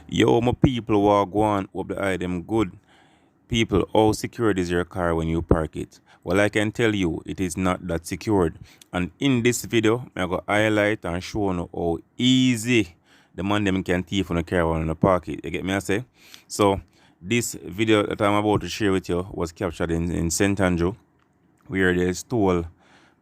Yo, my people, walk on, hope the item good. People, how secured is your car when you park it? Well, I can tell you, it is not that secured. And in this video, I'm going to highlight and show you how easy the man them can thief on a car when you park it. You get me, I say? So, this video that I'm about to share with you was captured in St. Andrew, where they stole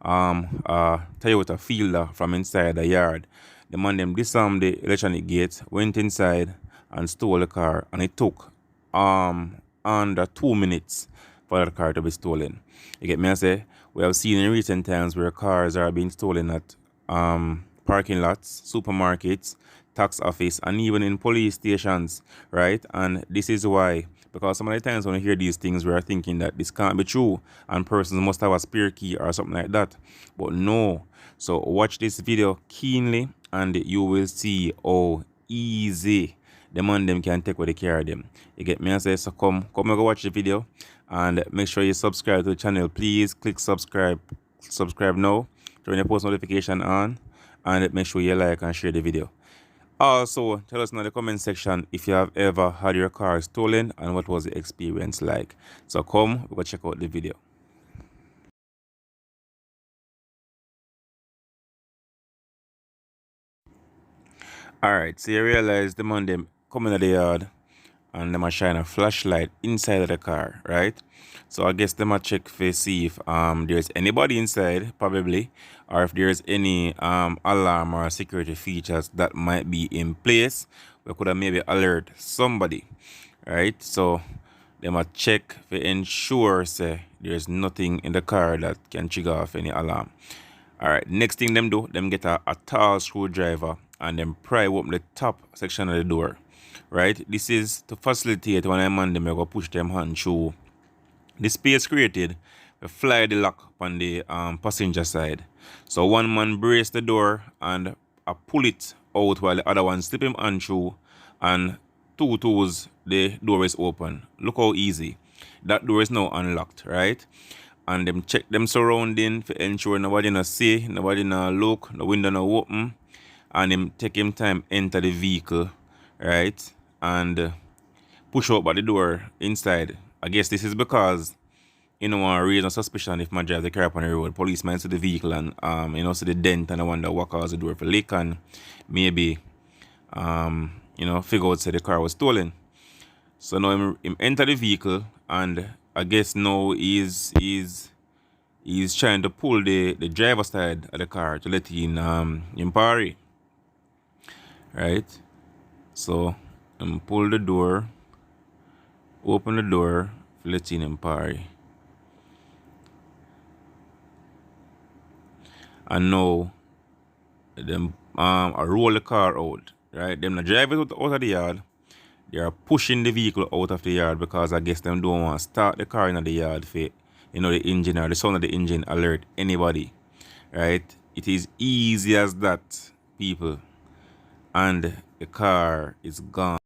a Toyota Fielder from inside the yard. The man them disarmed the electronic gate, went inside and stole the car, and it took under 2 minutes for that car to be stolen. You get me? I say we have seen in recent times where cars are being stolen at parking lots, supermarkets, tax office, and even in police stations, right? And this is why, because some of the times when we hear these things, we are thinking that this can't be true and persons must have a spare key or something like that. But no. So watch this video keenly and you will see how easy the man them can take what they carry them. You get me? I say, so come and go watch the video and make sure you subscribe to the channel. Please click subscribe now, turn your post notification on, and make sure you like and share the video. Also, tell us in the comment section if you have ever had your car stolen and what was the experience like. So come, we'll go check out the video. Alright, so you realize the man them coming to the yard and them a shine a flashlight inside of the car, right? So I guess them a check for see if there's anybody inside, probably, or if there's any alarm or security features that might be in place. We could have maybe alert somebody, right? So them a check to ensure say there's nothing in the car that can trigger off any alarm. Alright, next thing them do, them get a tall screwdriver and then pry open the top section of the door. Right? This is to facilitate when a man them go push them hand through the space created to fly the lock on the passenger side. So one man brace the door and pull it out while the other one slip him hand through, and two toes the door is open. Look how easy. That door is now unlocked, right? And them check them surrounding to ensure nobody no see, nobody no look, the window no open, and him take him time enter the vehicle, right? And push out by the door inside. I guess this is because you know want to raise a suspicion if man drive the car up on the road. Policeman see the vehicle and see the dent and I wonder what caused the door for leak, and maybe figure out say the car was stolen. So now him enter the vehicle, and I guess now he's trying to pull the driver's side of the car to let in party. Right? So pull the door, open the door, let in party. And now them roll the car out, right? Them not drive it out of the yard. They are pushing the vehicle out of the yard because I guess them don't want to start the car in the yard for the engine or the sound of the engine alert anybody. Right? It is easy as that, people. And the car is gone.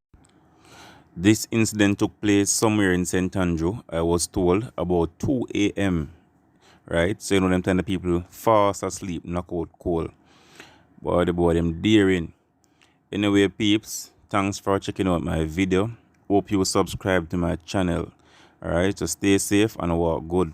This incident took place somewhere in St. Andrew, I was told, about 2 a.m. Right? So them time the people fast asleep, knock out cold. Boy, them daring. Anyway, peeps, thanks for checking out my video. Hope you subscribe to my channel. Alright, so stay safe and walk good.